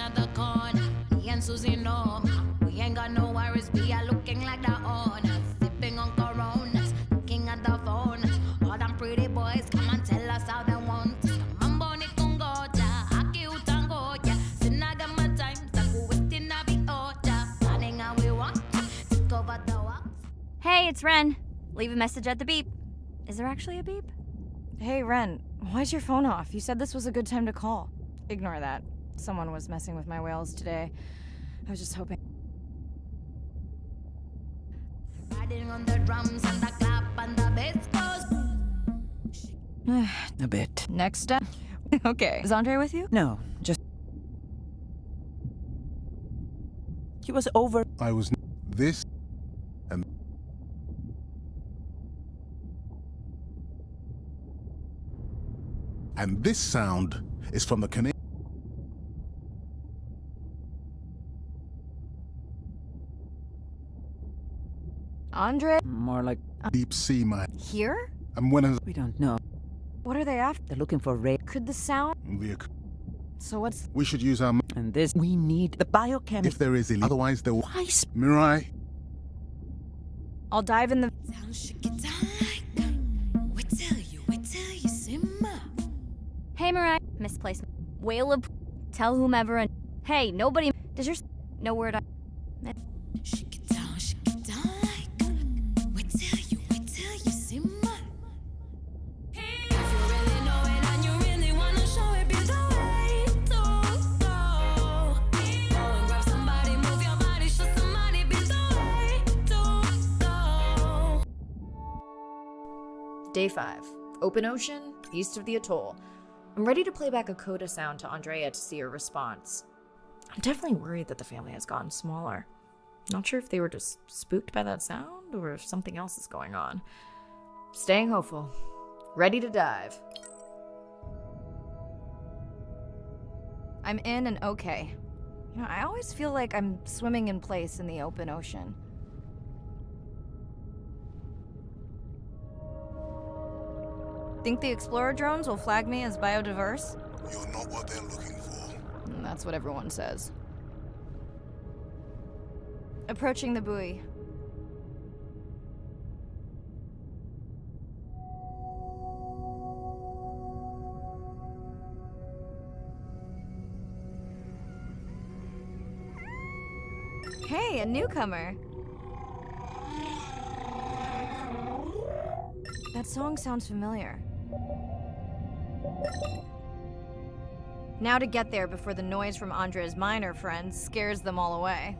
at the corner. Me and Susie know we ain't got no worries. We are looking like the owners, sipping on Coronas, looking at the phone. All them pretty boys come and tell us how they want us. Mambo ni kungoja, aki utangoja. Sinaga my time, taku waiting na be oja. Planning how we want to take over the walks. Hey, it's Ren. Leave a message at the beep. Is there actually a beep? Hey, Ren, why's your phone off? You said this was a good time to call. Ignore that. Someone was messing with my whales today. I was just hoping. Riding on the drums and the clap and the bass goes. A bit. Next step? Okay. Is Andre with you? No, just... He was over... I was... This... and... And this sound is from the Canadian... Andre? More like... deep sea mine. Here? And when We don't know. What are they after? They're looking for Ray. Could the sound... the... So what's... We should use our... And this... We need the biochem... If there is... Otherwise there... Why... Mirai? I'll dive in the... Hey, Mirai. Misplaced. Whale of... Tell whomever and... Hey, nobody... Does your... No word on... Day 5. Open ocean, east of the atoll. I'm ready to play back a coda sound to Andrea to see her response. I'm definitely worried that the family has gotten smaller. Not sure if they were just spooked by that sound or if something else is going on. Staying hopeful. Ready to dive. I'm in and okay. You know, I always feel like I'm swimming in place in the open ocean. Think the Explorer drones will flag me as biodiverse? You're not what they're looking for. That's what everyone says. Approaching the buoy. Hey, a newcomer. That song sounds familiar. Now to get there before the noise from Andre's miner friends scares them all away.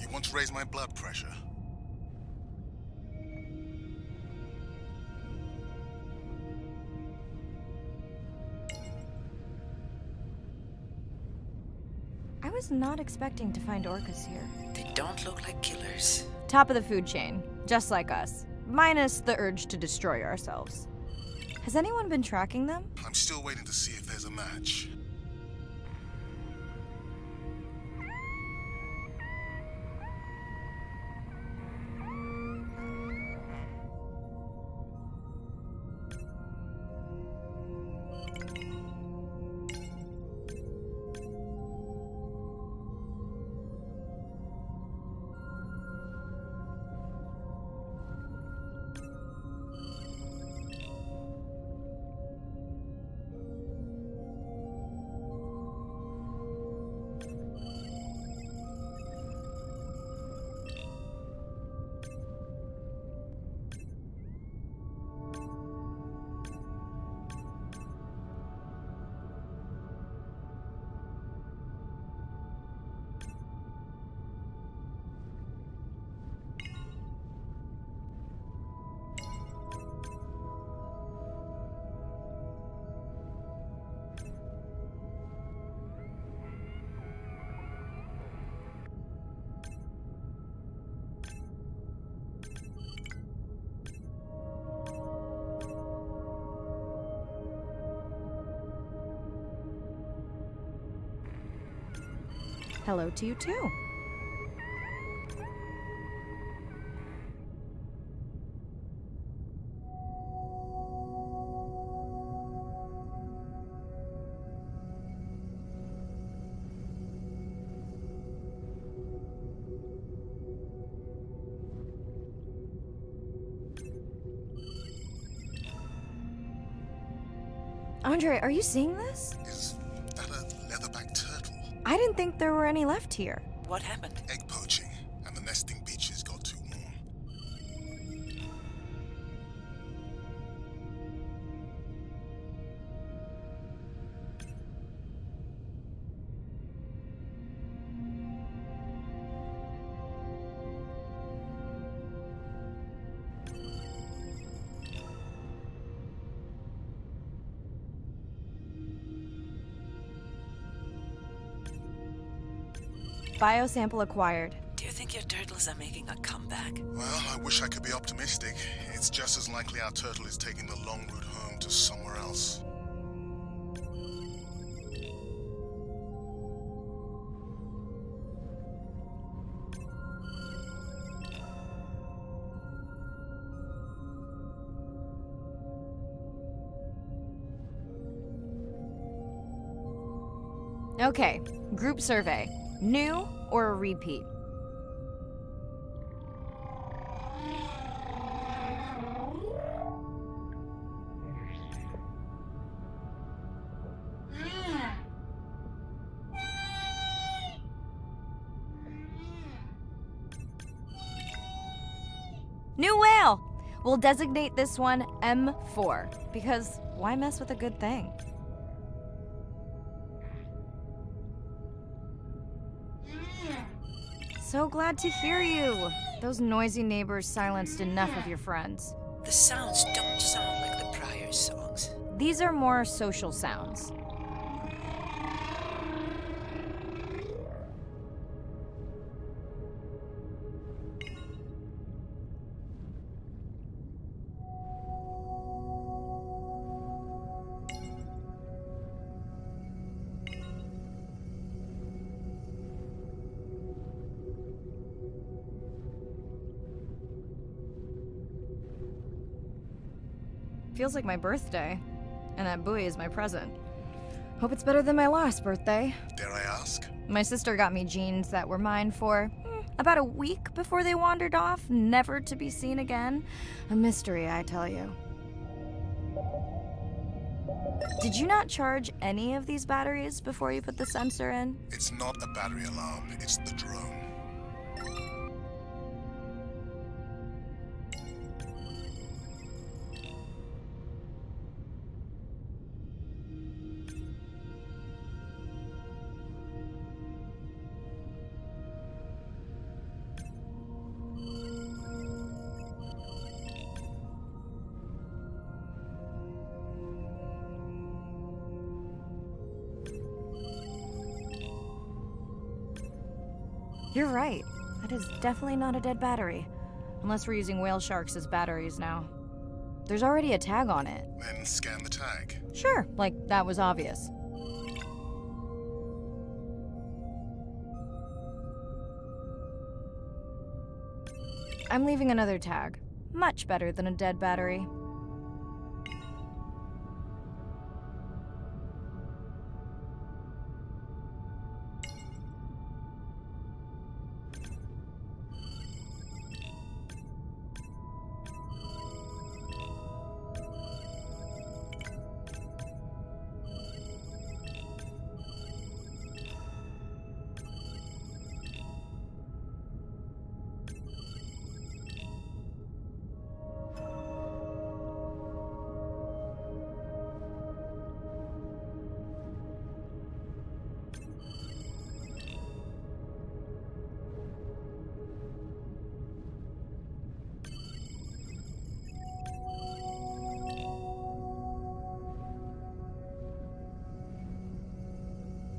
You want to raise my blood pressure? I was not expecting to find orcas here. They don't look like killers. Top of the food chain, just like us. Minus the urge to destroy ourselves. Has anyone been tracking them? I'm still waiting to see if there's a match. Hello to you too. Andre, are you seeing this? Is that a leatherback turtle? I didn't think there were any left here. What happened? Egg poaching, and the nesting beaches got too warm. Biosample acquired. Do you think your turtles are making a comeback? Well, I wish I could be optimistic. It's just as likely our turtle is taking the long route home to somewhere else. Okay, group survey. New or a repeat? New whale! We'll designate this one M4, because why mess with a good thing? So glad to hear you. Those noisy neighbors silenced enough of your friends. The sounds don't sound like the prior songs. These are more social sounds. Feels like my birthday, and that buoy is my present. Hope it's better than my last birthday. Dare I ask? My sister got me jeans that were mine for about a week before they wandered off, never to be seen again. A mystery, I tell you. Did you not charge any of these batteries before you put the sensor in? It's not a battery alarm, it's the drone. You're right. That is definitely not a dead battery. Unless we're using whale sharks as batteries now. There's already a tag on it. Then scan the tag. Sure, like that was obvious. I'm leaving another tag. Much better than a dead battery.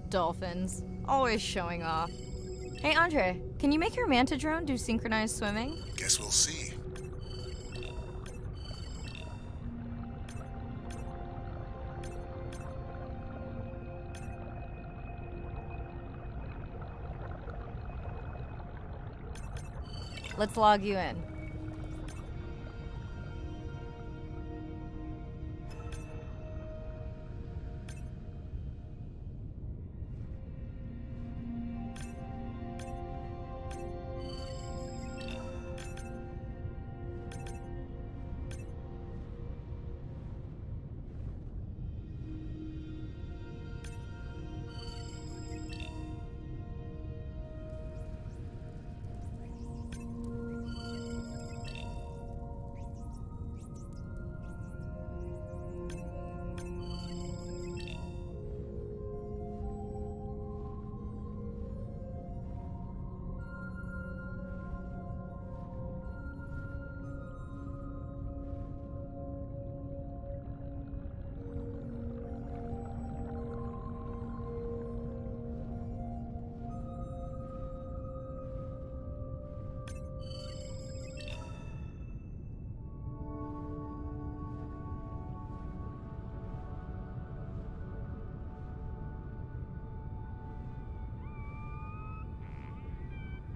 Dolphins. Always showing off. Hey, Andre, can you make your manta drone do synchronized swimming? Guess we'll see. Let's log you in.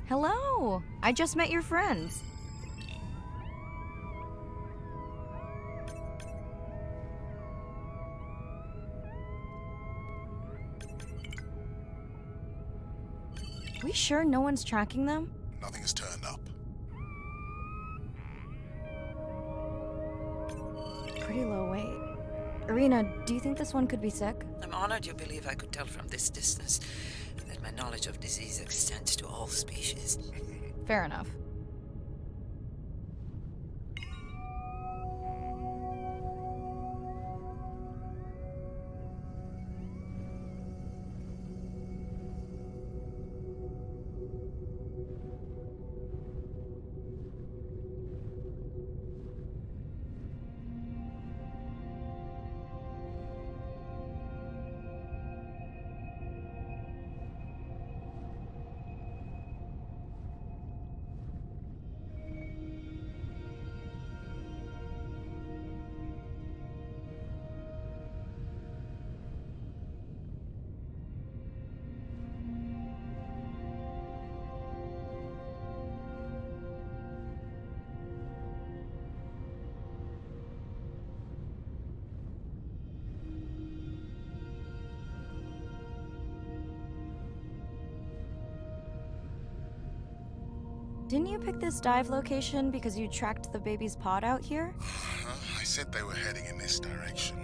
Hello! I just met your friends. We sure no one's tracking them? Nothing has turned up. Pretty low weight. Irina, do you think this one could be sick? I'm honored you believe I could tell from this distance that my knowledge of disease extends to all species. Fair enough. Didn't you pick this dive location because you tracked the baby's pod out here? I said they were heading in this direction.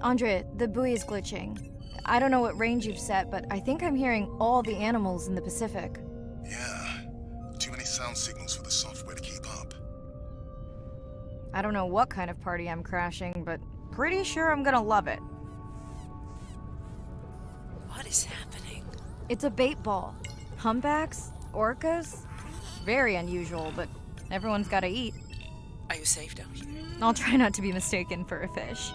Andrea, the buoy is glitching. I don't know what range you've set, but I think I'm hearing all the animals in the Pacific. Yeah, too many sound signals for the software to keep up. I don't know what kind of party I'm crashing, but pretty sure I'm gonna love it. What is happening? It's a bait ball. Humpbacks? Orcas? Very unusual, but everyone's gotta eat. Are you safe down here? I'll try not to be mistaken for a fish.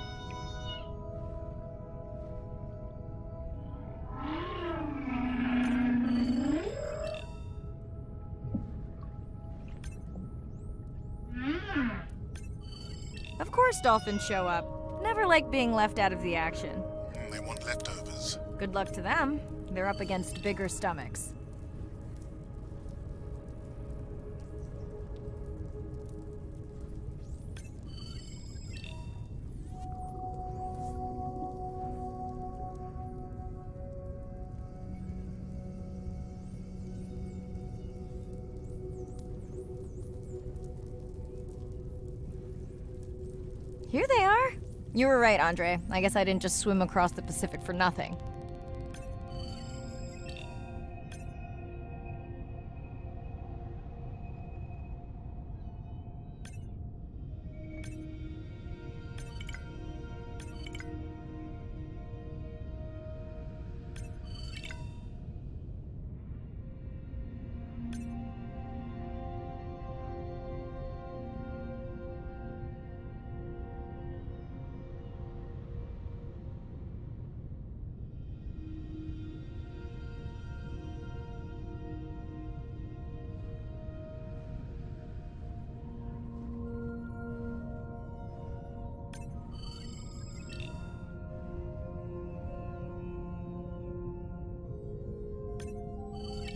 Of course dolphins show up. Never like being left out of the action. They want leftovers. Good luck to them. They're up against bigger stomachs. Here they are! You were right, Andre. I guess I didn't just swim across the Pacific for nothing.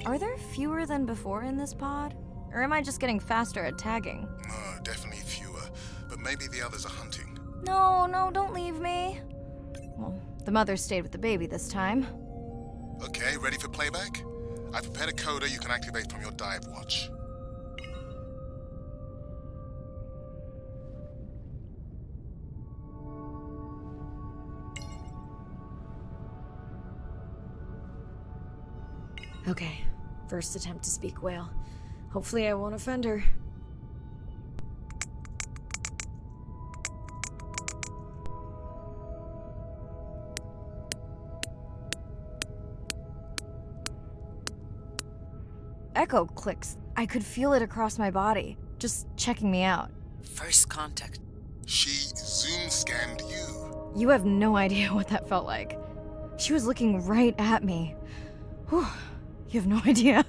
Are there fewer than before in this pod? Or am I just getting faster at tagging? No, definitely fewer. But maybe the others are hunting. No, don't leave me. Well, the mother stayed with the baby this time. Okay, ready for playback? I've prepared a coder you can activate from your dive watch. Okay, first attempt to speak whale. Hopefully I won't offend her. Echo clicks. I could feel it across my body, just checking me out. First contact. She zoom scanned you. You have no idea what that felt like. She was looking right at me. Whew, you have no idea.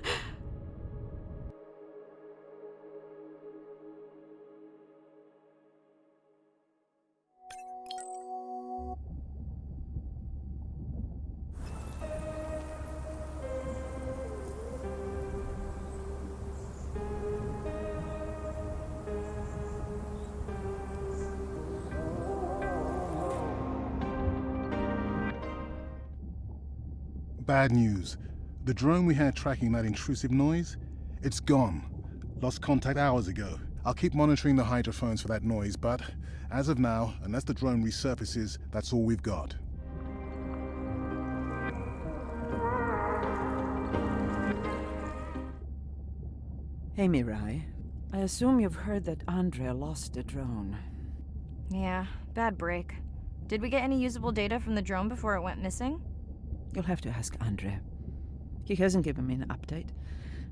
Bad news. The drone we had tracking that intrusive noise, it's gone. Lost contact hours ago. I'll keep monitoring the hydrophones for that noise, but as of now, unless the drone resurfaces, that's all we've got. Hey, Mirai. I assume you've heard that Andrea lost a drone. Yeah, bad break. Did we get any usable data from the drone before it went missing? You'll have to ask Andrea. He hasn't given me an update.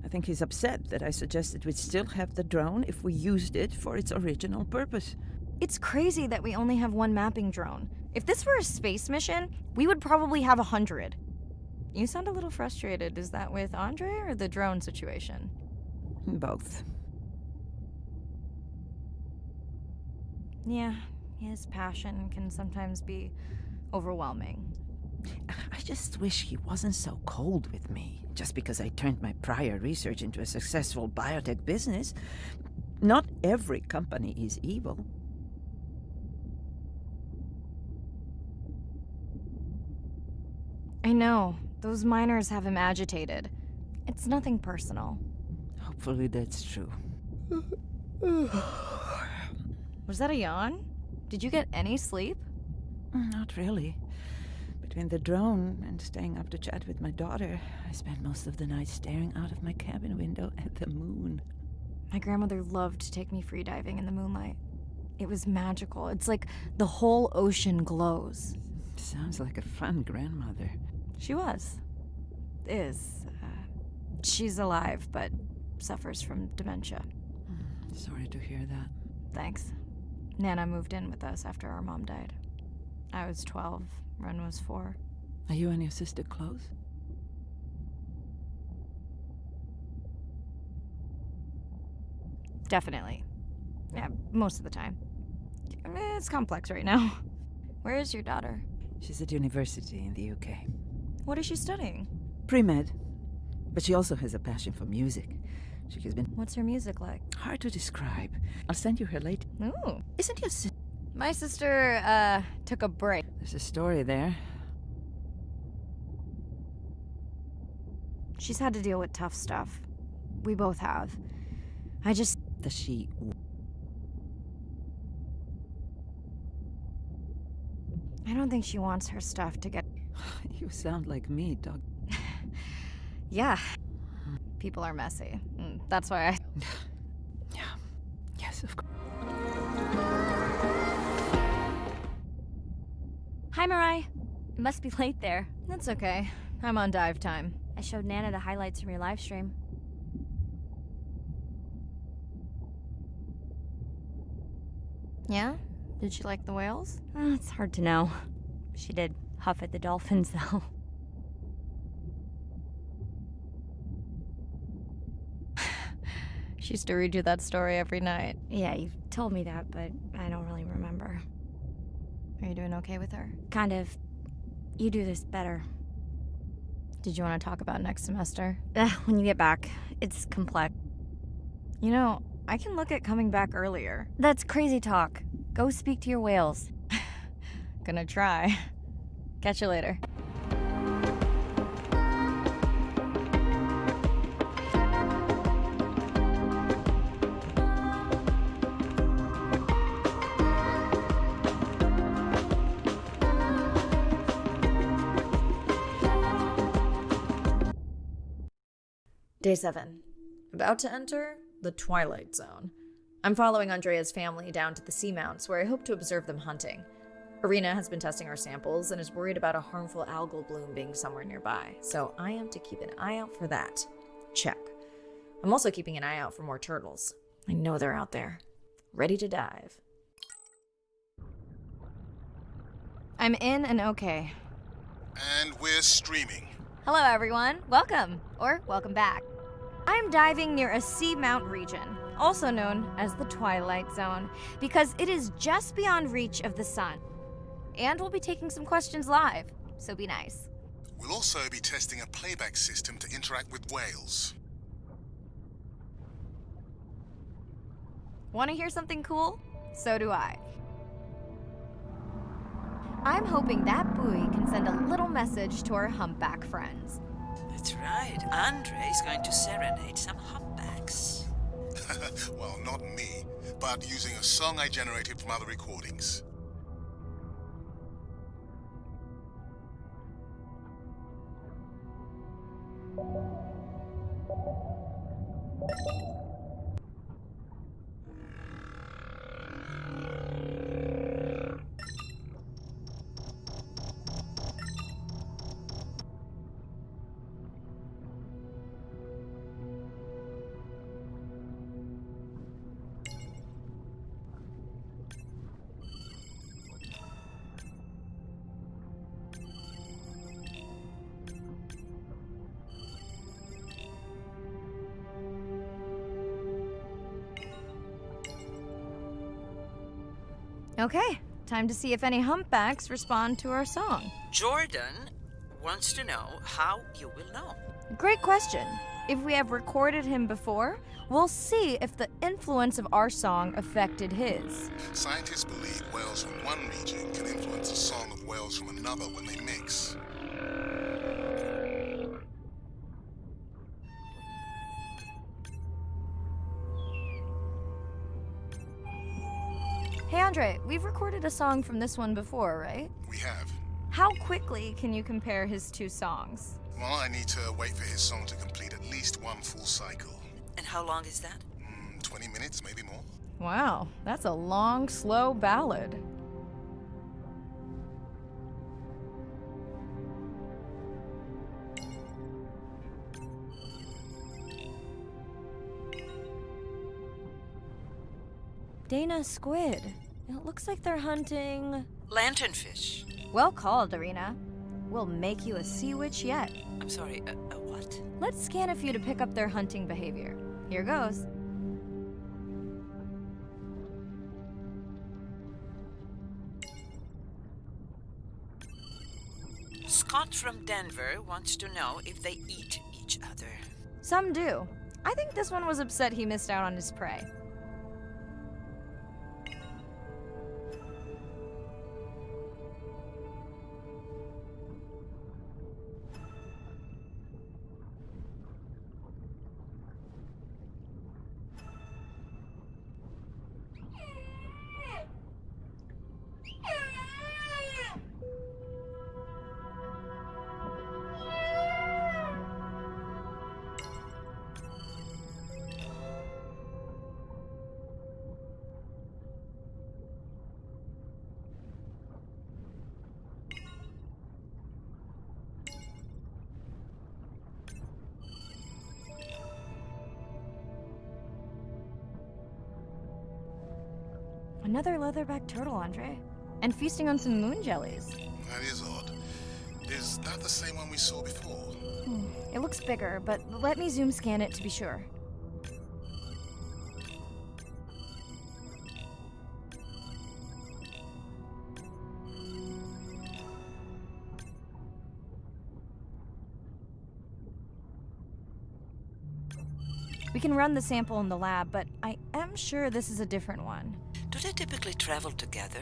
I think he's upset that I suggested we'd still have the drone if we used it for its original purpose. It's crazy that we only have one mapping drone. If this were a space mission, we would probably have 100. You sound a little frustrated. Is that with Andre or the drone situation? Both. Yeah, his passion can sometimes be overwhelming. I just wish he wasn't so cold with me, just because I turned my prior research into a successful biotech business. Not every company is evil. I know. Those miners have him agitated. It's nothing personal. Hopefully that's true. Was that a yawn? Did you get any sleep? Not really. Between the drone and staying up to chat with my daughter, I spent most of the night staring out of my cabin window at the moon. My grandmother loved to take me freediving in the moonlight. It was magical. It's like the whole ocean glows. Sounds like a fun grandmother. She was. Is. She's alive, but suffers from dementia. Sorry to hear that. Thanks. Nana moved in with us after our mom died. I was 12. Ren was 4. Are you and your sister close? Definitely. Yeah, most of the time. It's complex right now. Where is your daughter? She's at university in the UK. What is she studying? Pre-med. But she also has a passion for music. She has been What's her music like? hard to describe. I'll send you her later. Ooh. Isn't your sister... My sister, took a break. There's a story there. She's had to deal with tough stuff. We both have. I just... Does she... I don't think she wants her stuff to get... You sound like me, dog. Yeah. People are messy. That's why I... Yeah. Yes, of course. Hi, Mirai. It must be late there. That's okay. I'm on dive time. I showed Nana the highlights from your live stream. Yeah? Did she like the whales? It's hard to know. She did huff at the dolphins, though. She used to read you that story every night. Yeah, you've told me that, but I don't really remember. Are you doing okay with her? Kind of. You do this better. Did you want to talk about next semester? When you get back. It's complex. You know, I can look at coming back earlier. That's crazy talk. Go speak to your whales. Gonna try. Catch you later. Day 7. About to enter the Twilight Zone. I'm following Andrea's family down to the seamounts, where I hope to observe them hunting. Irina has been testing our samples and is worried about a harmful algal bloom being somewhere nearby, so I am to keep an eye out for that. Check. I'm also keeping an eye out for more turtles. I know they're out there, ready to dive. I'm in and okay. And we're streaming. Hello, everyone. Welcome, or welcome back. I'm diving near a seamount region, also known as the Twilight Zone, because it is just beyond reach of the sun. And we'll be taking some questions live, so be nice. We'll also be testing a playback system to interact with whales. Want to hear something cool? So do I. I'm hoping that buoy can send a little message to our humpback friends. That's right. Andre is going to serenade some humpbacks. Well, not me, but using a song I generated from other recordings. Okay, time to see if any humpbacks respond to our song. Jordan wants to know how you will know. Great question. If we have recorded him before, we'll see if the influence of our song affected his. Scientists believe whales from one region can influence the song of whales from another when they mix. Hey Andre, we've recorded a song from this one before, right? We have. How quickly can you compare his two songs? Well, I need to wait for his song to complete at least one full cycle. And how long is that? 20 minutes, maybe more. Wow, that's a long, slow ballad. Dana, squid. It looks like they're hunting... Lanternfish. Well called, Irina. We'll make you a sea witch yet. I'm sorry, a what? Let's scan a few to pick up their hunting behavior. Here goes. Scott from Denver wants to know if they eat each other. Some do. I think this one was upset he missed out on his prey. Another leatherback turtle, Andre. And feasting on some moon jellies. That is odd. Is that the same one we saw before? It looks bigger, but let me zoom scan it to be sure. We can run the sample in the lab, but I am sure this is a different one. Do they typically travel together?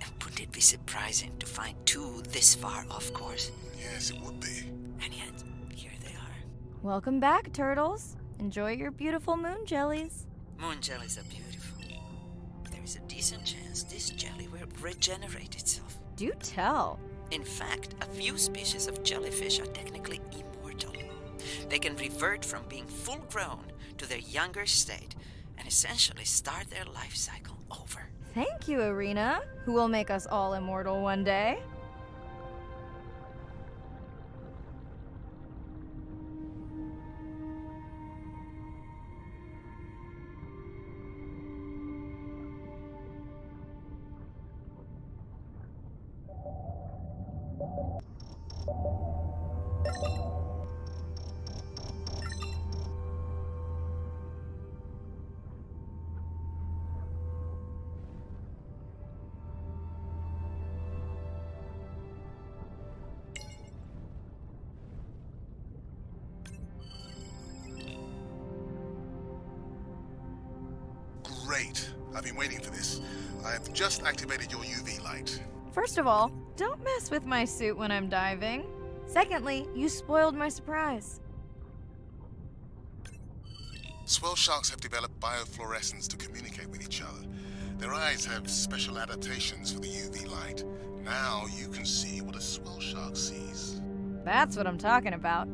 And wouldn't it be surprising to find two this far off course? Yes, it would be. And yet, here they are. Welcome back, turtles. Enjoy your beautiful moon jellies. Moon jellies are beautiful. There is a decent chance this jelly will regenerate itself. Do tell. In fact, a few species of jellyfish are technically immortal. They can revert from being full-grown to their younger state and essentially start their life cycle over. Thank you, Irina, who will make us all immortal one day. Great. I've been waiting for this. I have just activated your UV light. First of all, don't mess with my suit when I'm diving. Secondly, you spoiled my surprise. Swell sharks have developed biofluorescence to communicate with each other. Their eyes have special adaptations for the UV light. Now you can see what a swell shark sees. That's what I'm talking about.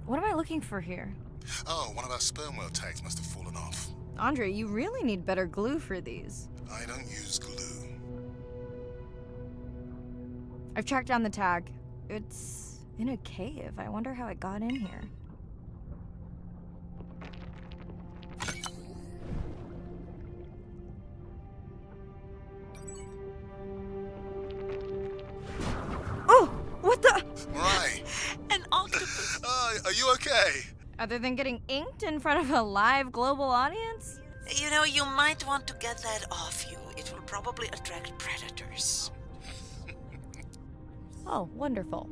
What am I looking for here? Oh, one of our sperm whale tags must have fallen off. Andre, you really need better glue for these. I don't use glue. I've tracked down the tag. It's in a cave. I wonder how it got in here. Oh! What the? Mirai! An octopus! Are you okay? Other than getting inked in front of a live global audience? You know, you might want to get that off you. It will probably attract predators. Oh, wonderful.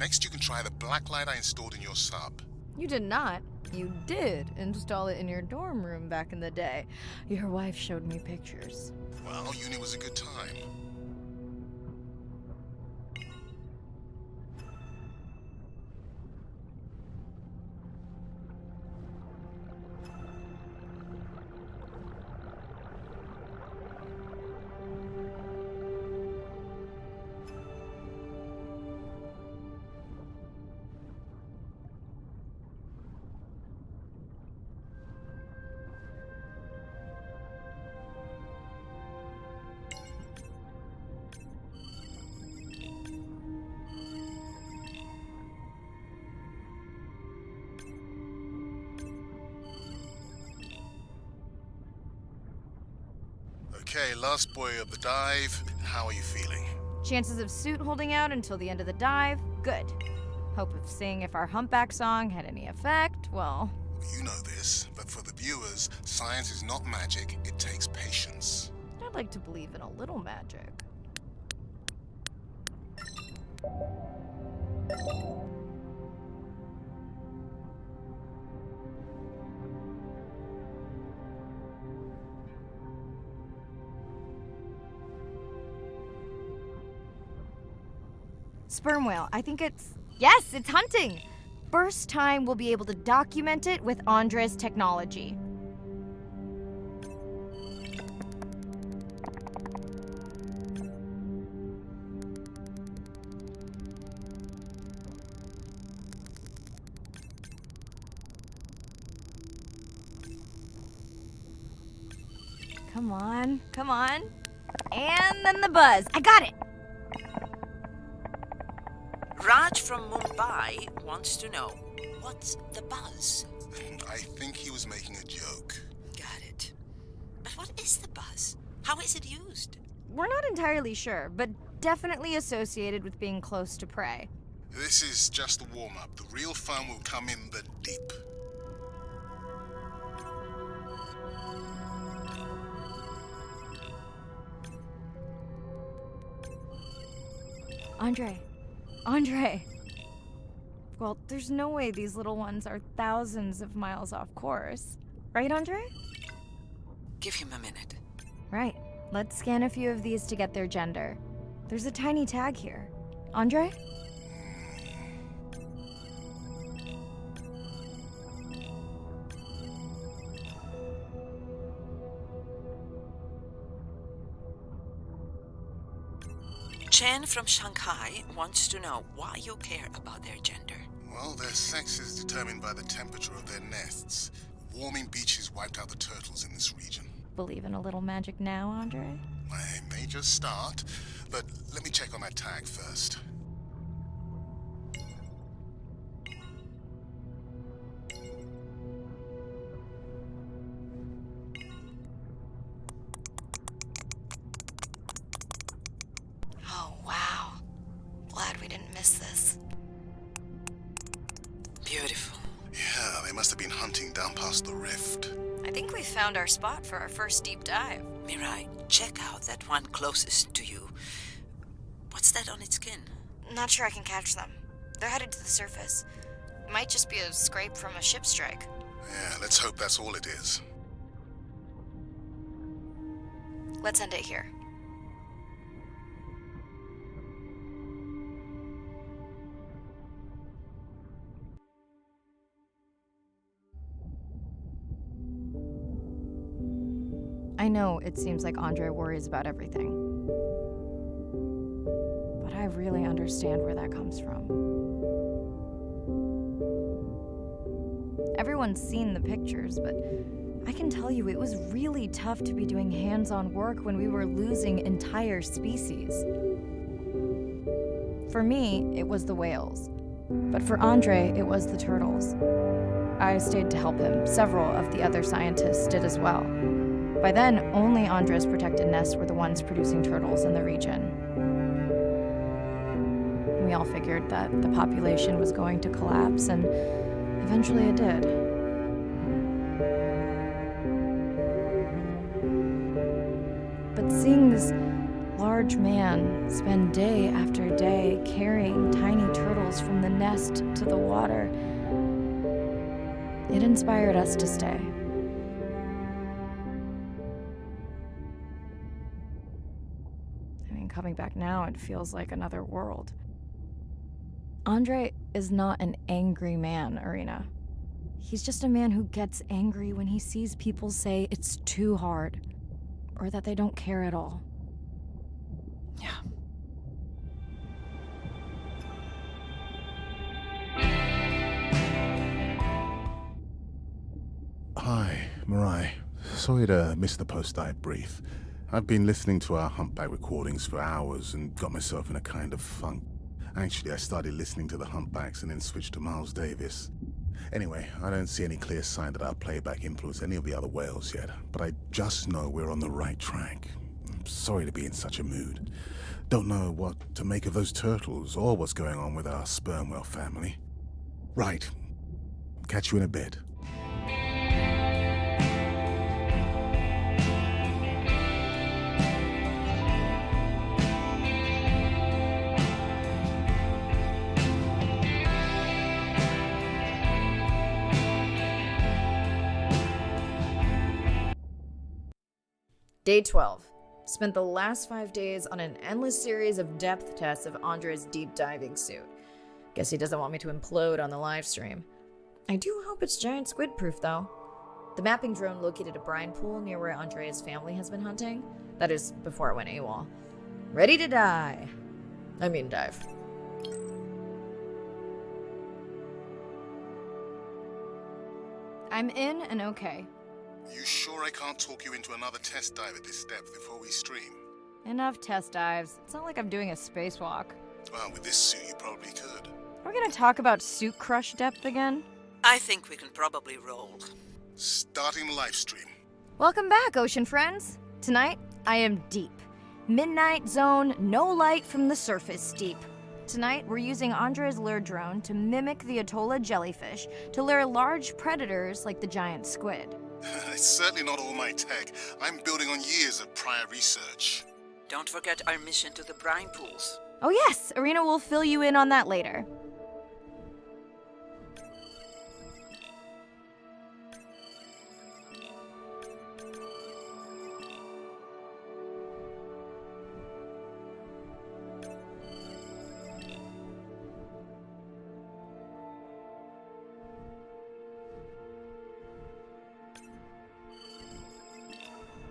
Next, you can try the black light I installed in your sub. You did not. You did install it in your dorm room back in the day. Your wife showed me pictures. Well, uni was a good time. Okay, last boy of the dive. How are you feeling? Chances of suit holding out until the end of the dive? Good. Hope of seeing if our humpback song had any effect? Well... You know this, but for the viewers, science is not magic, it takes patience. I'd like to believe in a little magic. Sperm whale. I think it's... Yes, it's hunting! First time we'll be able to document it with Andre's technology. Come on, come on. And then the buzz. I got it! Raj from Mumbai wants to know, what's the buzz? I think he was making a joke. Got it. But what is the buzz? How is it used? We're not entirely sure, but definitely associated with being close to prey. This is just the warm-up. The real fun will come in the deep. Andre. Well, there's no way these little ones are thousands of miles off course. Right, Andre? Give him a minute. Right. Let's scan a few of these to get their gender. There's a tiny tag here. Andre? Chen from Shanghai wants to know why you care about their gender. Well, their sex is determined by the temperature of their nests. Warming beaches wiped out the turtles in this region. Believe in a little magic now, Andre? I may just start, but let me check on that tag first. Oh, wow. Glad we didn't miss this. Beautiful. Yeah, they must have been hunting down past the rift. I think we found our spot for our first deep dive. Mirai, check out that one closest to you. What's that on its skin? Not sure I can catch them. They're headed to the surface. It might just be a scrape from a ship strike. Yeah, let's hope that's all it is. Let's end it here. I know it seems like Andre worries about everything, but I really understand where that comes from. Everyone's seen the pictures, but I can tell you it was really tough to be doing hands-on work when we were losing entire species. For me, it was the whales, but for Andre, it was the turtles. I stayed to help him. Several of the other scientists did as well. By then, only Andre's protected nests were the ones producing turtles in the region. We all figured that the population was going to collapse, and eventually it did. But seeing this large large man spend day after day carrying tiny turtles from the nest to the water, it inspired us to stay. I mean, coming back now, it feels like another world. Andre is not an angry man, Irina. He's just a man who gets angry when he sees people say it's too hard, or that they don't care at all. Yeah. Hi, Mirai. Sorry to miss the post-dive brief. I've been listening to our Humpback recordings for hours and got myself in a kind of funk. Actually, I started listening to the Humpbacks and then switched to Miles Davis. Anyway, I don't see any clear sign that our playback influenced any of the other whales yet, but I just know we're on the right track. I'm sorry to be in such a mood. Don't know what to make of those turtles or what's going on with our sperm whale family. Right. Catch you in a bit. Day 12. Spent the last 5 days on an endless series of depth tests of Andre's deep diving suit. Guess he doesn't want me to implode on the live stream. I do hope it's giant squid proof though. The mapping drone located a brine pool near where Andrea's family has been hunting. That is, before it went AWOL. Ready to dive. I'm in and okay. You sure I can't talk you into another test dive at this depth before we stream? Enough test dives. It's not like I'm doing a spacewalk. Well, with this suit you probably could. Are we gonna talk about suit crush depth again? I think we can probably roll. Starting the live stream. Welcome back, ocean friends. Tonight, I am deep. Midnight zone, no light from the surface deep. Tonight, we're using Andre's lure drone to mimic the Atolla jellyfish to lure large predators like the giant squid. It's certainly not all my tech. I'm building on years of prior research. Don't forget our mission to the brine pools. Oh yes, Irina will fill you in on that later.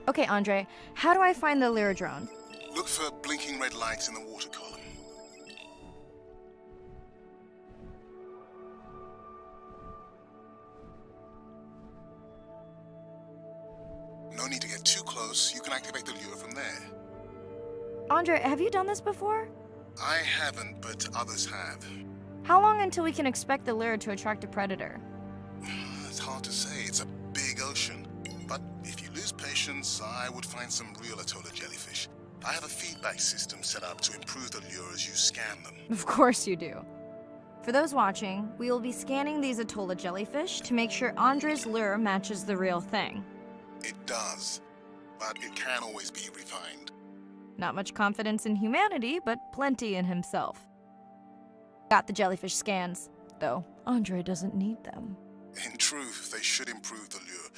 Okay, Andre, how do I find the lure drone? Look for blinking red lights in the water column. No need to get too close. You can activate the lure from there. Andre, have you done this before? I haven't, but others have. How long until we can expect the lure to attract a predator? It's hard to say. It's a big ocean. But if you lose patience, I would find some real Atolla jellyfish. I have a feedback system set up to improve the lure as you scan them. Of course you do. For those watching, we will be scanning these Atolla jellyfish to make sure Andre's lure matches the real thing. It does, but it can always be refined. Not much confidence in humanity, but plenty in himself. Got the jellyfish scans, though Andre doesn't need them. In truth, they should improve the lure.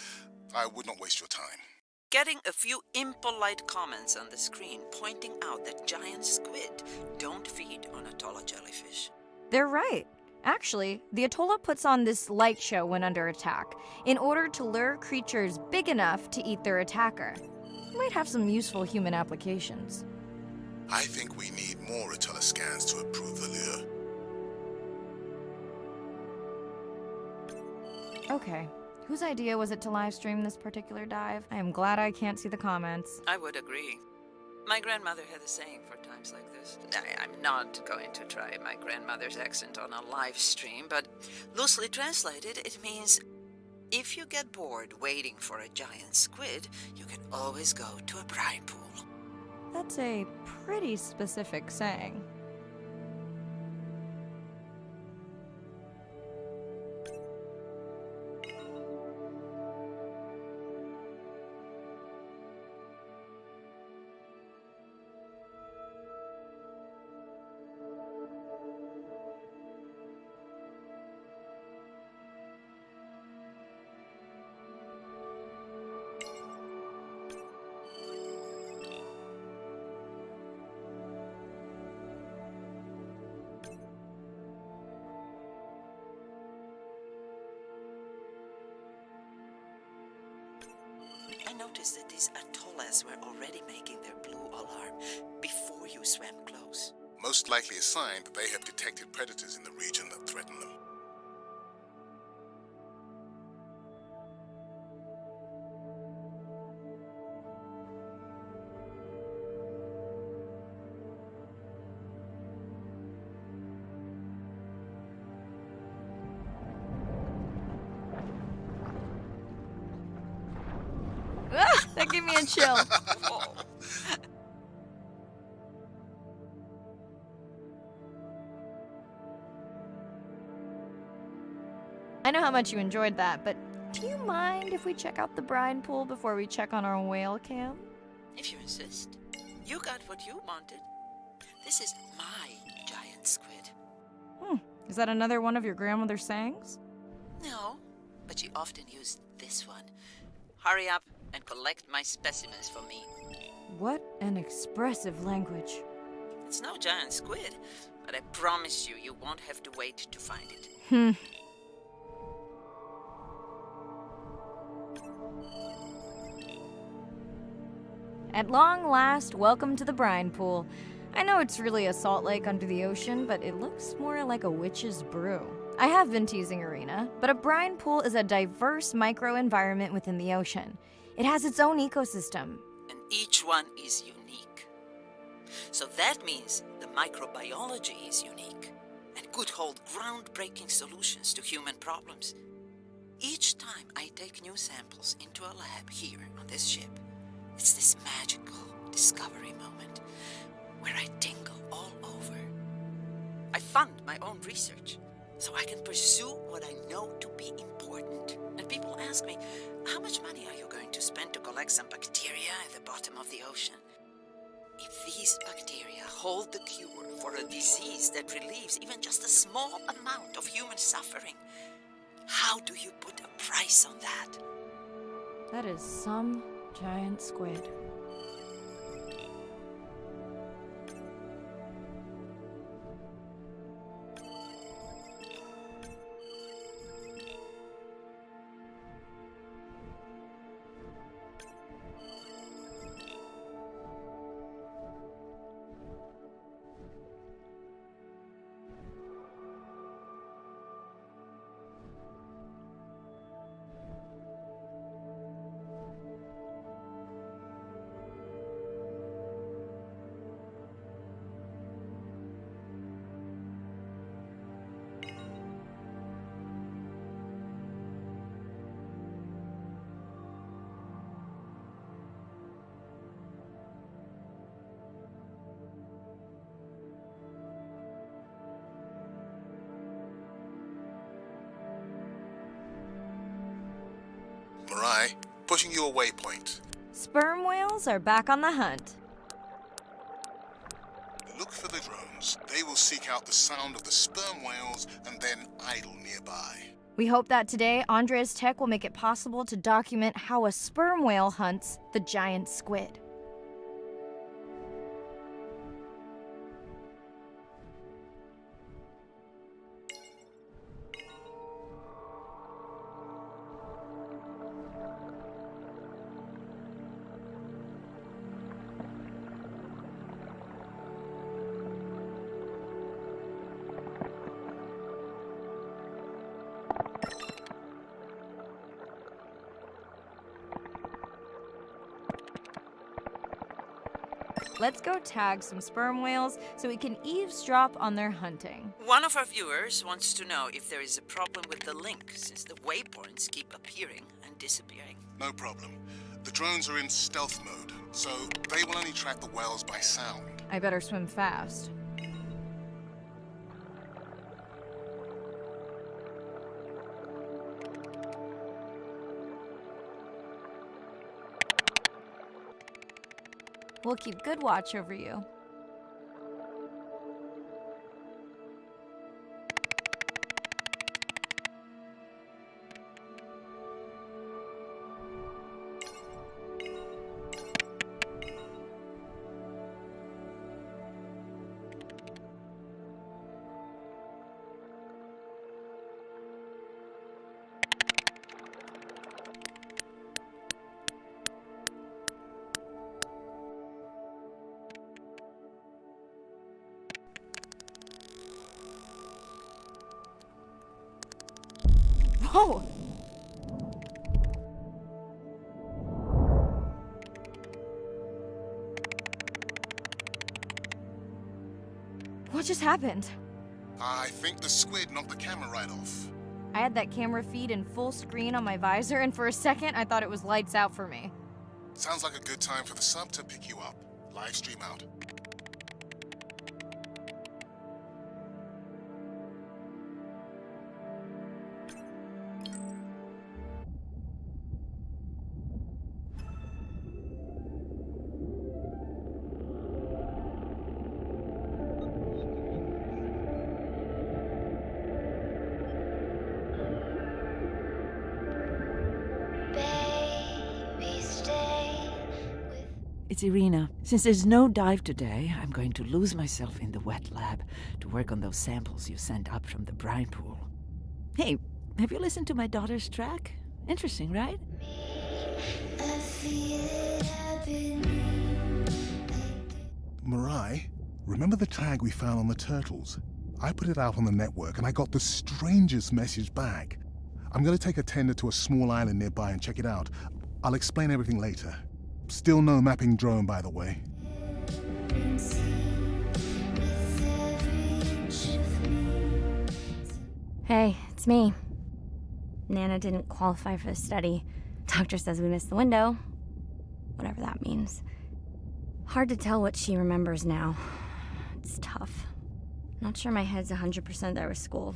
I would not waste your time. Getting a few impolite comments on the screen pointing out that giant squid don't feed on Atolla jellyfish. They're right. Actually, the Atolla puts on this light show when under attack, in order to lure creatures big enough to eat their attacker. It might have some useful human applications. I think we need more Atolla scans to improve the lure. Okay. Whose idea was it to live stream this particular dive? I am glad I can't see the comments. I would agree. My grandmother had a saying for times like this. I'm not going to try my grandmother's accent on a live stream, but loosely translated, it means if you get bored waiting for a giant squid, you can always go to a brine pool. That's a pretty specific saying. noticed that these atollas were already making their blue alarm before you swam close. Most likely a sign that they have detected predators in the region that threaten them. That gave me a chill. Whoa. I know how much you enjoyed that, but do you mind if we check out the brine pool before we check on our whale cam? If you insist. You got what you wanted. This is my giant squid. Is that another one of your grandmother's sayings? No, but she often used this one. Hurry up and collect my specimens for me. What an expressive language. It's no giant squid, but I promise you, you won't have to wait to find it. At long last, welcome to the brine pool. I know it's really a salt lake under the ocean, but it looks more like a witch's brew. I have been teasing Arena, but a brine pool is a diverse microenvironment within the ocean. It has its own ecosystem. And each one is unique. So that means the microbiology is unique and could hold groundbreaking solutions to human problems. Each time I take new samples into a lab here on this ship, it's this magical discovery moment where I tingle all over. I fund my own research so I can pursue what I know to be important. And people ask me, how much money are you going to spend to collect some bacteria at the bottom of the ocean? If these bacteria hold the cure for a disease that relieves even just a small amount of human suffering, how do you put a price on that? That is some giant squid. Mirai, pushing you a waypoint. Sperm whales are back on the hunt. Look for the drones. They will seek out the sound of the sperm whales and then idle nearby. We hope that today, Andrea's tech will make it possible to document how a sperm whale hunts the giant squid. Let's go tag some sperm whales so we can eavesdrop on their hunting. One of our viewers wants to know if there is a problem with the link, since the waypoints keep appearing and disappearing. No problem. The drones are in stealth mode, so they will only track the whales by sound. I better swim fast. We'll keep good watch over you. Whoa! What just happened? I think the squid knocked the camera right off. I had that camera feed in full screen on my visor, and for a second I thought it was lights out for me. Sounds like a good time for the sub to pick you up. Live stream out. It's Irina. Since there's no dive today, I'm going to lose myself in the wet lab to work on those samples you sent up from the brine pool. Hey, have you listened to my daughter's track? Interesting, right? Mirai, remember the tag we found on the turtles? I put it out on the network and I got the strangest message back. I'm gonna take a tender to a small island nearby and check it out. I'll explain everything later. Still no mapping drone, by the way. Hey, it's me. Nana didn't qualify for the study. Doctor says we missed the window. Whatever that means. Hard to tell what she remembers now. It's tough. Not sure my head's 100% there with school.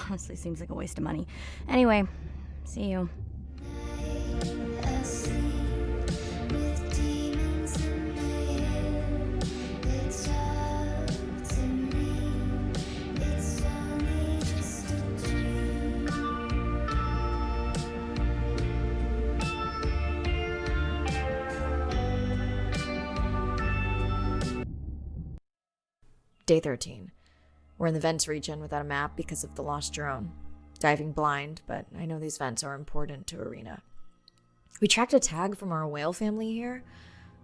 Honestly, seems like a waste of money. Anyway, see you. Day 13. We're in the vents region without a map because of the lost drone. Diving blind, but I know these vents are important to Irina. We tracked a tag from our whale family here.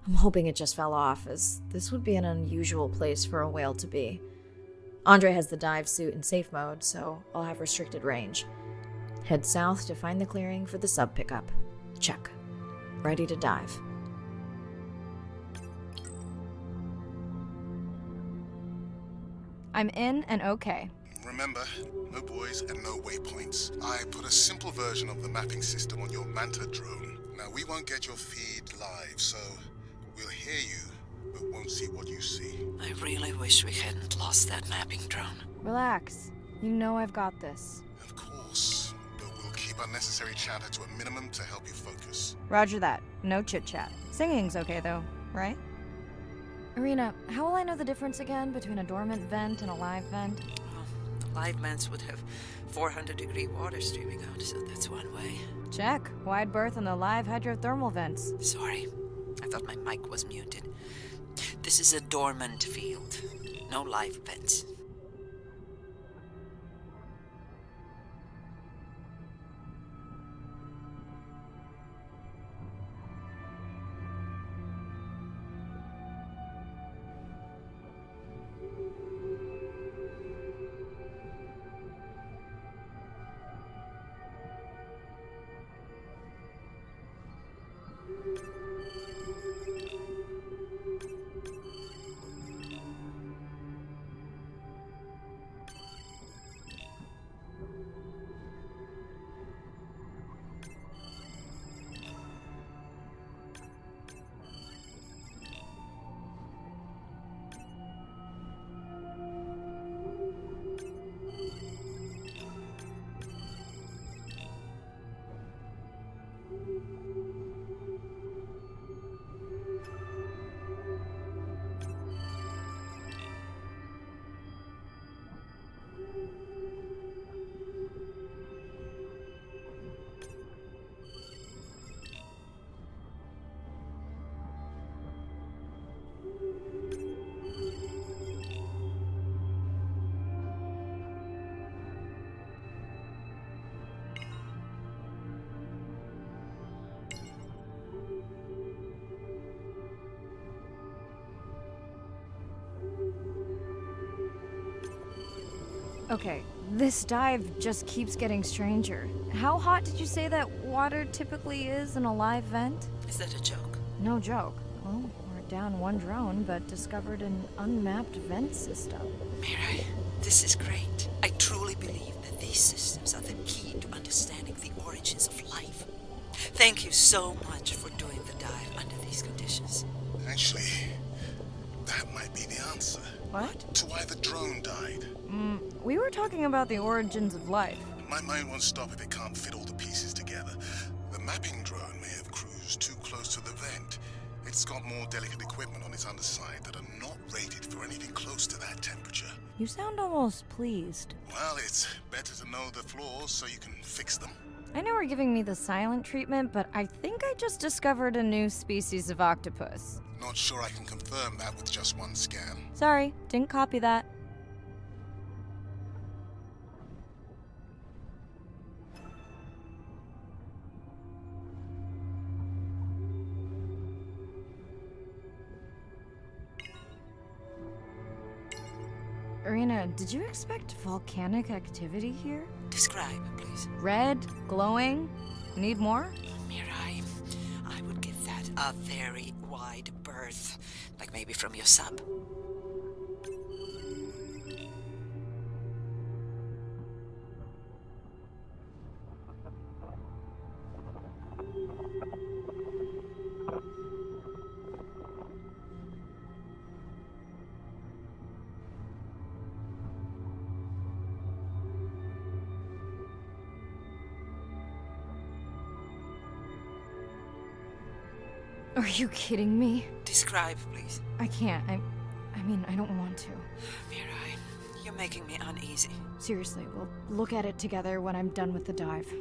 I'm hoping it just fell off, as this would be an unusual place for a whale to be. Andre has the dive suit in safe mode, so I'll have restricted range. Head south to find the clearing for the sub pickup. Check. Ready to dive. I'm in and okay. Remember, no buoys and no waypoints. I put a simple version of the mapping system on your Manta drone. Now, we won't get your feed live, so we'll hear you, but won't see what you see. I really wish we hadn't lost that mapping drone. Relax. You know I've got this. Of course, but we'll keep unnecessary chatter to a minimum to help you focus. Roger that. No chit-chat. Singing's okay, though, right? Irina, how will I know the difference again between a dormant vent and a live vent? Well, the live vents would have 400-degree water streaming out, so that's one way. Check. Wide berth on the live hydrothermal vents. Sorry, I thought my mic was muted. This is a dormant field. No live vents. Okay, This dive just keeps getting stranger. How hot did you say that water typically is in a live vent? Is that a joke? No joke. Well, we're down one drone, but discovered an unmapped vent system. Mirai, this is great. I truly believe that these systems are the key to understanding the origins of life. Thank you so much for doing the dive under these conditions. Actually, that might be the answer. What? To why the drone died. We were talking about the origins of life. My mind won't stop if it can't fit all the pieces together. The mapping drone may have cruised too close to the vent. It's got more delicate equipment on its underside that are not rated for anything close to that temperature. You sound almost pleased. Well, it's better to know the flaws so you can fix them. I know we're giving me the silent treatment, but I think I just discovered a new species of octopus. Not sure I can confirm that with just one scan. Sorry, didn't copy that. Irina, did you expect volcanic activity here? Describe, please. Red, glowing. Need more? Mirai, I would give that a very wide berth. Like maybe from your sub. Are you kidding me? Describe, please. I can't. I mean, I don't want to. Mirai, you're making me uneasy. Seriously, we'll look at it together when I'm done with the dive.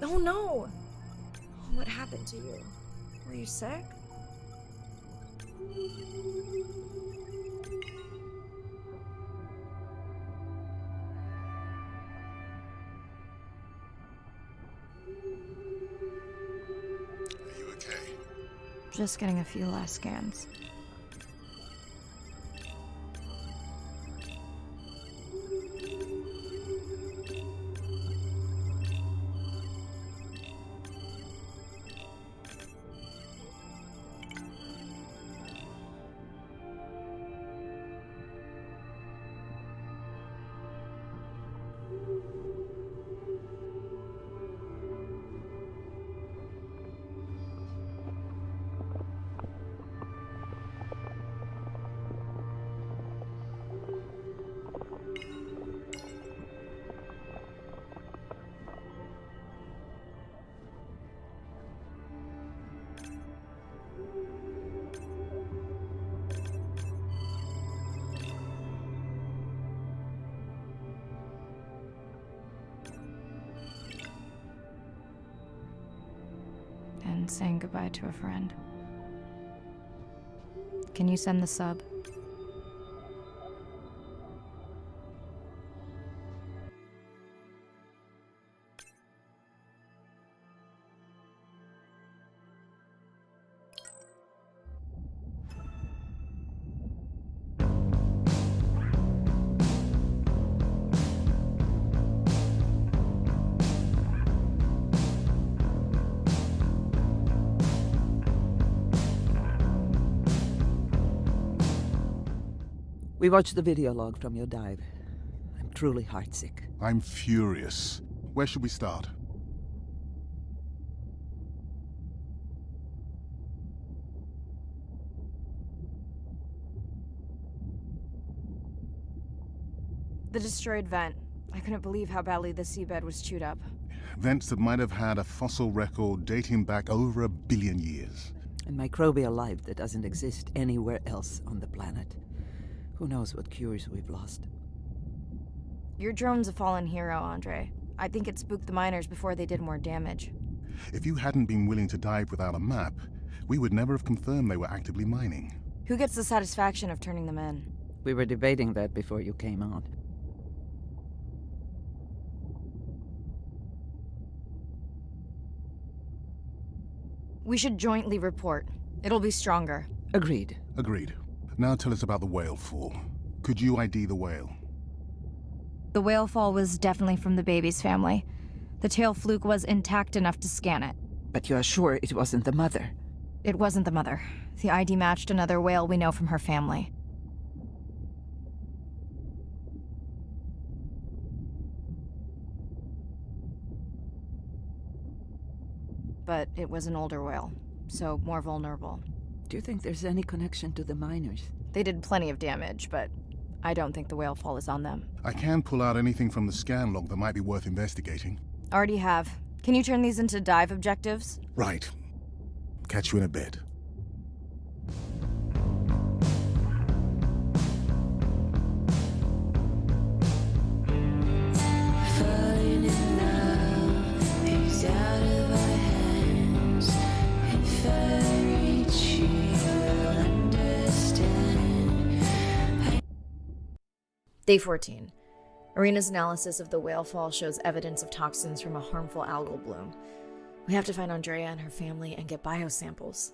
Oh no! What happened to you? Were you sick? Are you okay? Just getting a few last scans. And saying goodbye to a friend. Can you send the sub? We watched the video log from your dive. I'm truly heartsick. I'm furious. Where should we start? The destroyed vent. I couldn't believe how badly the seabed was chewed up. Vents that might have had a fossil record dating back over 1 billion years. And microbial life that doesn't exist anywhere else on the planet. Who knows what cures we've lost. Your drone's a fallen hero, Andre. I think it spooked the miners before they did more damage. If you hadn't been willing to dive without a map, we would never have confirmed they were actively mining. Who gets the satisfaction of turning them in? We were debating that before you came on. We should jointly report. It'll be stronger. Agreed. Agreed. Now tell us about the whale fall. Could you ID the whale? The whale fall was definitely from the baby's family. The tail fluke was intact enough to scan it. But you are sure it wasn't the mother? It wasn't the mother. The ID matched another whale we know from her family. But it was an older whale, so more vulnerable. Do you think there's any connection to the miners? They did plenty of damage, but I don't think the whale fall is on them. I can pull out anything from the scan log that might be worth investigating. Already have. Can you turn these into dive objectives? Right. Catch you in a bit. Day 14. Arena's analysis of the whale fall shows evidence of toxins from a harmful algal bloom. We have to find Andrea and her family and get biosamples.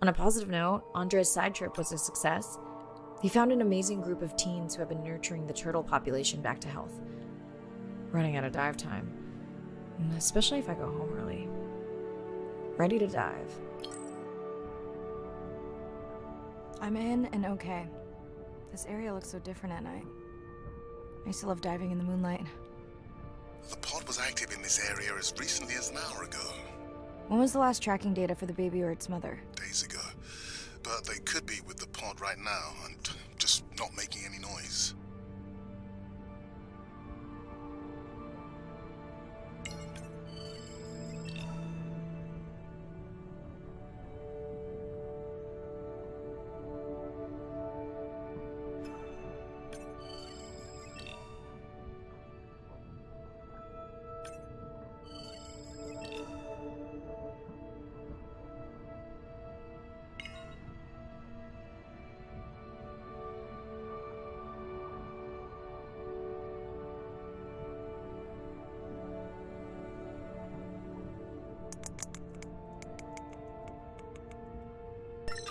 On a positive note, Andrea's side trip was a success. He found an amazing group of teens who have been nurturing the turtle population back to health. Running out of dive time, especially if I go home early. Ready to dive. I'm in and okay. This area looks so different at night. I used to love diving in the moonlight. The pod was active in this area as recently as an hour ago. When was the last tracking data for the baby or its mother? Days ago. But they could be with the pod right now and just not making any noise.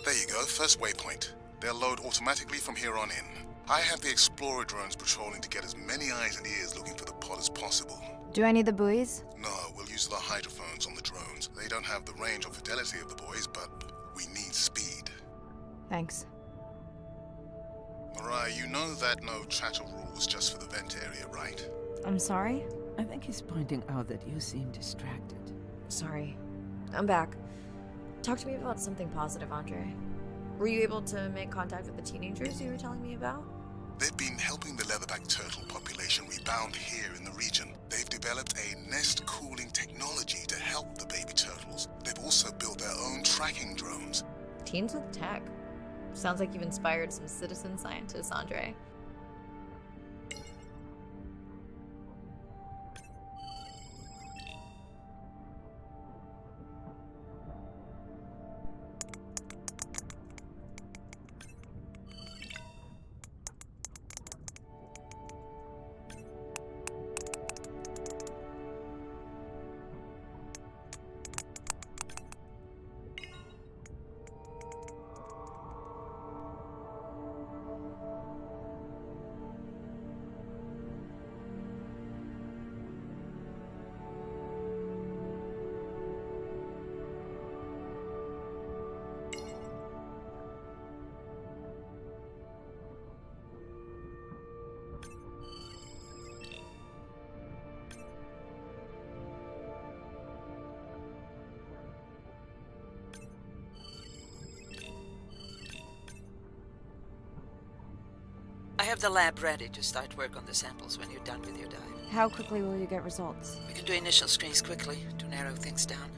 There you go, first waypoint. They'll load automatically from here on in. I have the Explorer drones patrolling to get as many eyes and ears looking for the pod as possible. Do I need the buoys? No, we'll use the hydrophones on the drones. They don't have the range or fidelity of the boys, but we need speed. Thanks. Mirai, you know that no chatter rule was just for the vent area, right? I'm sorry? I think he's pointing out that you seem distracted. Sorry. I'm back. Talk to me about something positive, Andre. Were you able to make contact with the teenagers you were telling me about? They've been helping the leatherback turtle population rebound here in the region. They've developed a nest cooling technology to help the baby turtles. They've also built their own tracking drones. Teens with tech. Sounds like you've inspired some citizen scientists, Andre. have the lab ready to start work on the samples when you're done with your dive. How quickly will you get results? We can do initial screens quickly to narrow things down.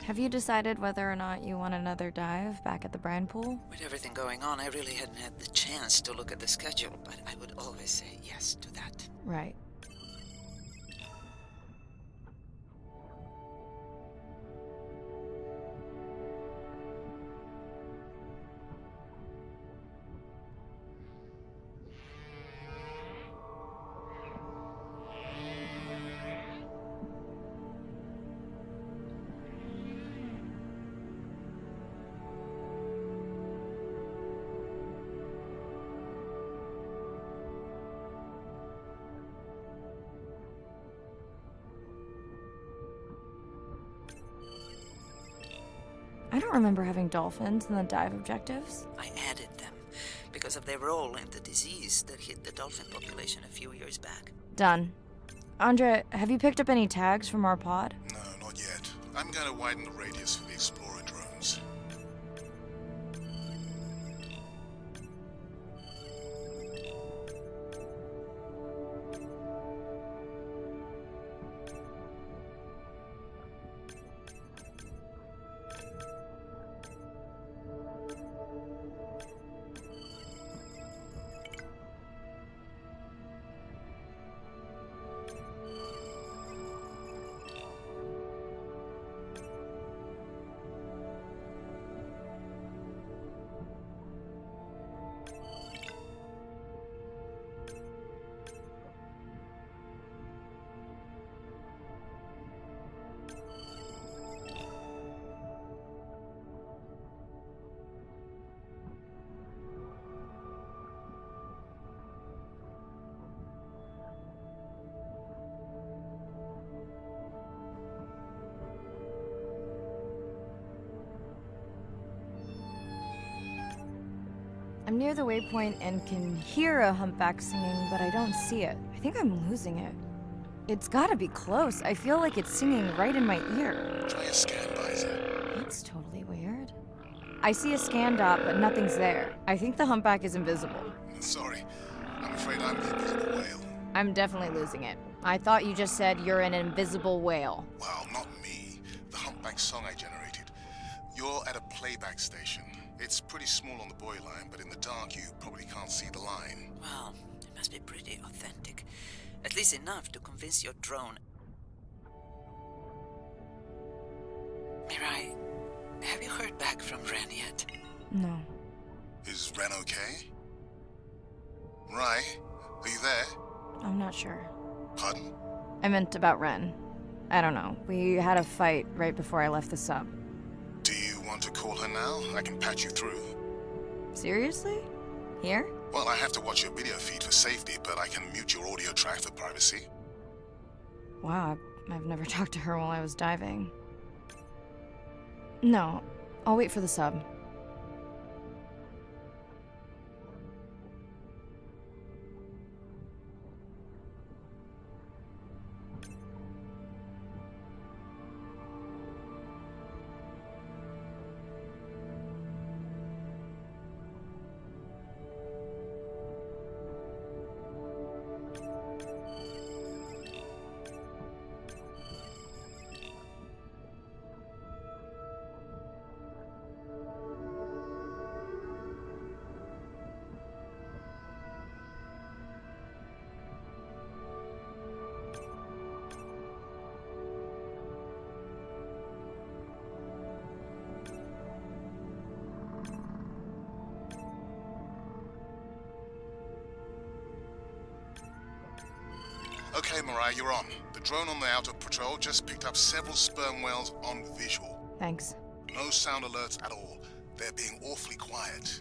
Have you decided whether or not you want another dive back at the brine pool? With everything going on, I really hadn't had the chance to look at the schedule, but I would always say yes to that. Right. I don't remember having dolphins in the dive objectives. I added them because of their role in the disease that hit the dolphin population a few years back. Done. Andrea, have you picked up any tags from our pod? No, not yet. I'm going to widen the radius for the Explorer drones. I'm near the waypoint and can hear a humpback singing, but I don't see it. I think I'm losing it. It's gotta be close. I feel like it's singing right in my ear. Try a scan visor. That's totally weird. I see a scan dot, but nothing's there. I think the humpback is invisible. Sorry, I'm afraid I'm the invisible whale. I'm definitely losing it. I thought you just said you're an invisible whale. Well, not me. The humpback song I generated. You're at a playback station. It's pretty small on the buoy line, but in the dark you probably can't see the line. Well, it must be pretty authentic. At least enough to convince your drone. Mirai, have you heard back from Ren yet? No. Is Ren okay? Rai, are you there? I'm not sure. Pardon? I meant about Ren. I don't know. We had a fight right before I left the sub. Do you want to call her now? I can patch you through. Seriously? Here? Well, I have to watch your video feed for safety, but I can mute your audio track for privacy. Wow, I've never talked to her while I was diving. No, I'll wait for the sub. Okay, Mirai, you're on. The drone on the outer patrol just picked up several sperm whales on visual. Thanks. No sound alerts at all. They're being awfully quiet.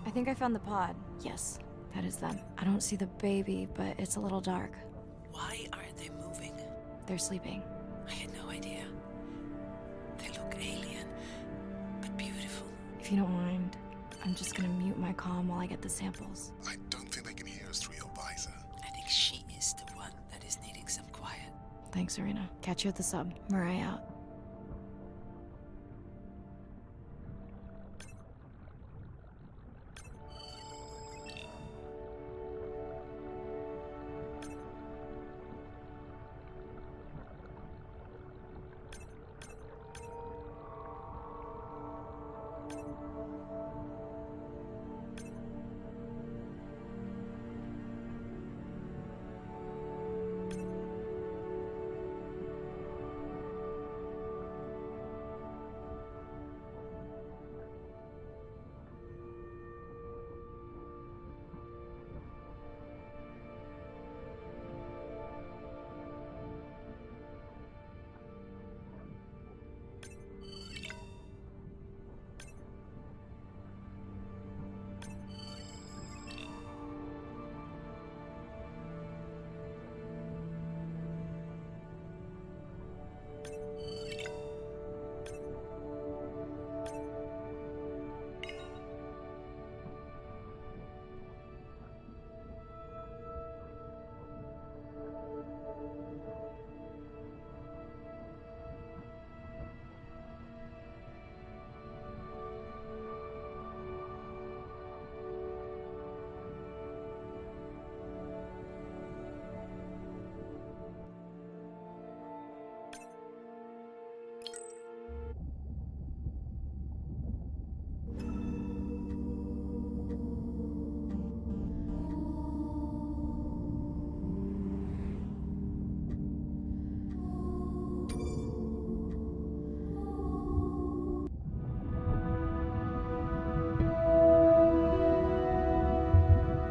I think I found the pod. Yes, that is them. I don't see the baby, but it's a little dark. Why aren't they moving? They're sleeping. I had no idea. They look alien, but beautiful. If you don't mind, I'm just gonna mute my comm while I get the samples. I don't think they can hear us through your visor. I think she is the one that is needing some quiet. Thanks, Serena. Catch you at the sub. Mirai out.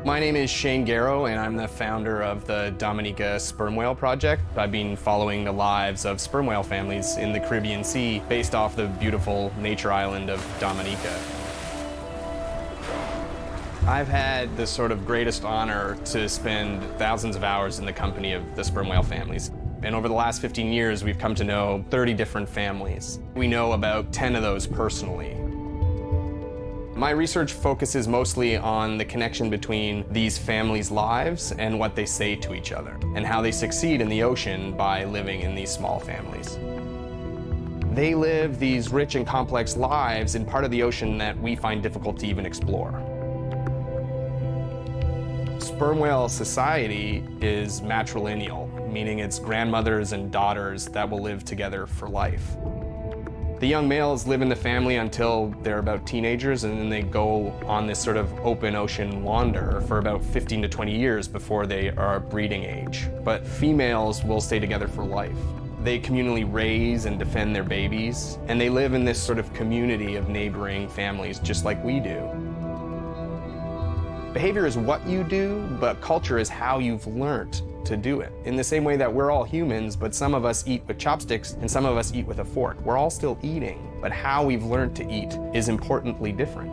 My name is Shane Garrow, and I'm the founder of the Dominica Sperm Whale Project. I've been following the lives of sperm whale families in the Caribbean Sea based off the beautiful nature island of Dominica. I've had the sort of greatest honor to spend thousands of hours in the company of the sperm whale families. And over the last 15 years, we've come to know 30 different families. We know about 10 of those personally. My research focuses mostly on the connection between these families' lives and what they say to each other, and how they succeed in the ocean by living in these small families. They live these rich and complex lives in part of the ocean that we find difficult to even explore. Sperm whale society is matrilineal, meaning it's grandmothers and daughters that will live together for life. The young males live in the family until they're about teenagers, and then they go on this sort of open ocean wander for about 15 to 20 years before they are breeding age. But females will stay together for life. They communally raise and defend their babies, and they live in this sort of community of neighboring families just like we do. Behavior is what you do, but culture is how you've learned to do it. In the same way that we're all humans, but some of us eat with chopsticks and some of us eat with a fork. We're all still eating, but how we've learned to eat is importantly different.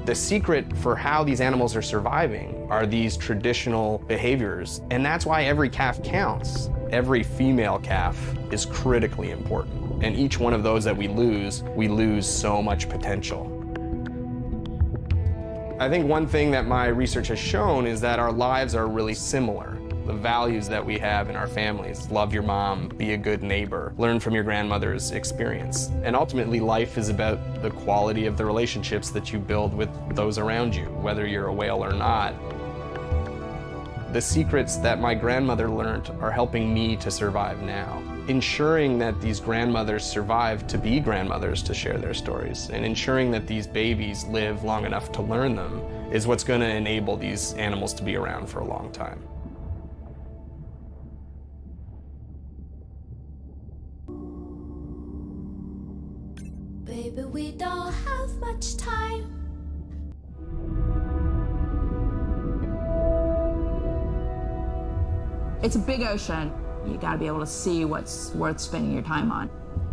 The secret for how these animals are surviving are these traditional behaviors, and that's why every calf counts. Every female calf is critically important, and each one of those that we lose so much potential. I think one thing that my research has shown is that our lives are really similar. The values that we have in our families, love your mom, be a good neighbor, learn from your grandmother's experience. And ultimately, life is about the quality of the relationships that you build with those around you, whether you're a whale or not. The secrets that my grandmother learned are helping me to survive now. Ensuring that these grandmothers survive to be grandmothers to share their stories, and ensuring that these babies live long enough to learn them is what's going to enable these animals to be around for a long time. Baby, we don't have much time. It's a big ocean. You gotta be able to see what's worth spending your time on.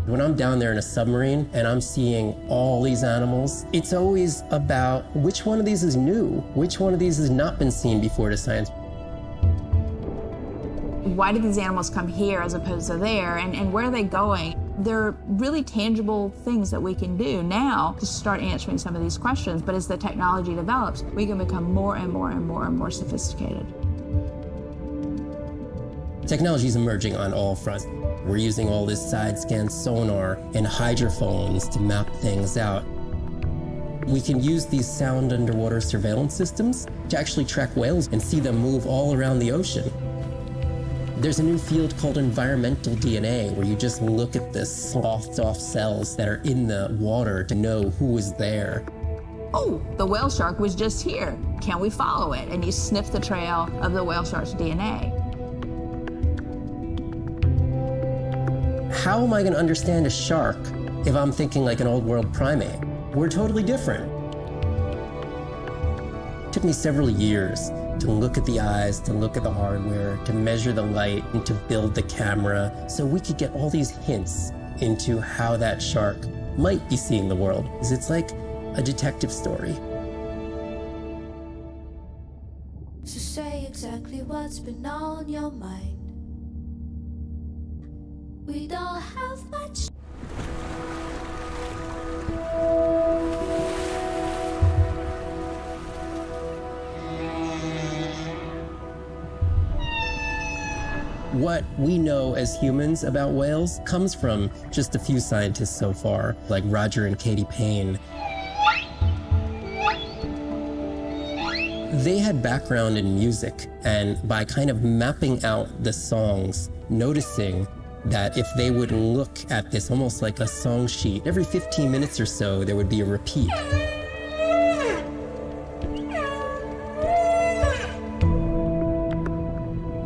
When I'm down there in a submarine and I'm seeing all these animals, it's always about which one of these is new, which one of these has not been seen before to science. Why did these animals come here as opposed to there, and where are they going? They're really tangible things that we can do now to start answering some of these questions, but as the technology develops, we can become more and more and more and more sophisticated. Technology is emerging on all fronts. We're using all this side-scan sonar and hydrophones to map things out. We can use these sound underwater surveillance systems to actually track whales and see them move all around the ocean. There's a new field called environmental DNA, where you just look at the sloughed off cells that are in the water to know who is there. Oh, the whale shark was just here. Can we follow it? And you sniff the trail of the whale shark's DNA. How am I going to understand a shark if I'm thinking like an old world primate? We're totally different. It took me several years to look at the eyes, to look at the hardware, to measure the light, and to build the camera so we could get all these hints into how that shark might be seeing the world. Because it's like a detective story. So say exactly what's been on your mind. We don't have much. What we know as humans about whales comes from just a few scientists so far, like Roger and Katie Payne. They had background in music, and by kind of mapping out the songs, noticing that if they would look at this almost like a song sheet, every 15 minutes or so, there would be a repeat.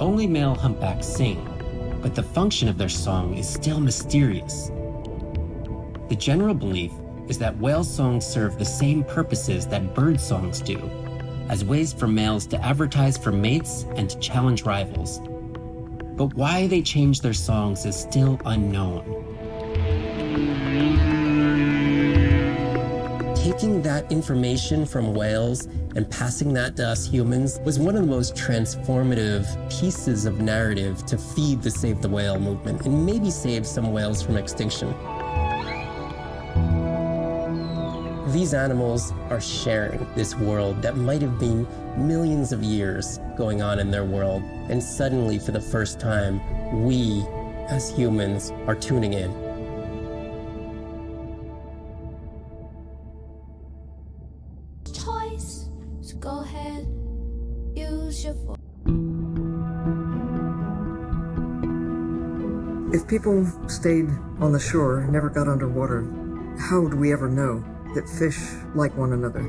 Only male humpbacks sing, but the function of their song is still mysterious. The general belief is that whale songs serve the same purposes that bird songs do, as ways for males to advertise for mates and to challenge rivals. But why they change their songs is still unknown. Taking that information from whales and passing that to us humans was one of the most transformative pieces of narrative to feed the Save the Whale movement and maybe save some whales from extinction. These animals are sharing this world that might have been millions of years going on in their world, and suddenly, for the first time, we, as humans, are tuning in. Choice, so go ahead, use your voice. If people stayed on the shore, never got underwater, how would we ever know that fish like one another?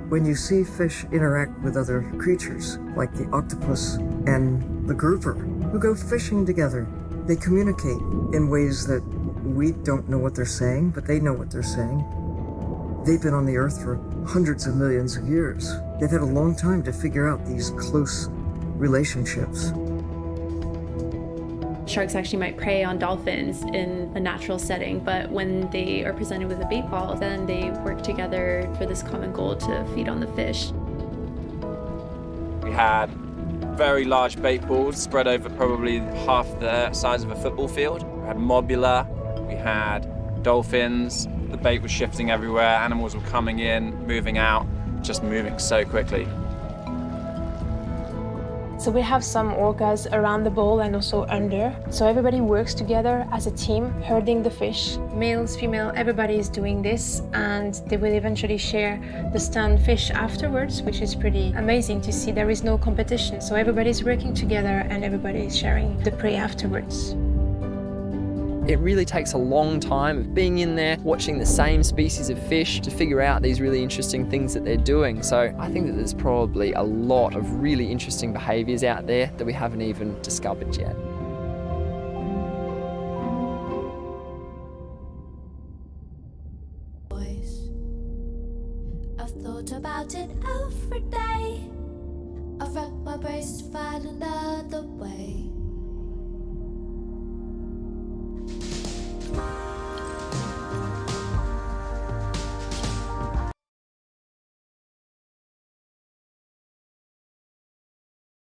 When you see fish interact with other creatures, like the octopus and the grouper, who go fishing together, they communicate in ways that we don't know what they're saying, but they know what they're saying. They've been on the earth for hundreds of millions of years. They've had a long time to figure out these close relationships. Sharks actually might prey on dolphins in a natural setting, but when they are presented with a bait ball, then they work together for this common goal to feed on the fish. We had very large bait balls spread over probably half the size of a football field. We had mobula, we had dolphins, the bait was shifting everywhere, animals were coming in, moving out, just moving so quickly. So we have some orcas around the bowl and also under. So everybody works together as a team, herding the fish. Males, female, everybody is doing this, and they will eventually share the stunned fish afterwards, which is pretty amazing to see. There is no competition, so everybody's working together and everybody is sharing the prey afterwards. It really takes a long time of being in there, watching the same species of fish to figure out these really interesting things that they're doing. So I think that there's probably a lot of really interesting behaviours out there that we haven't even discovered yet. I've thought about it every day. I wreck my brains to find another way.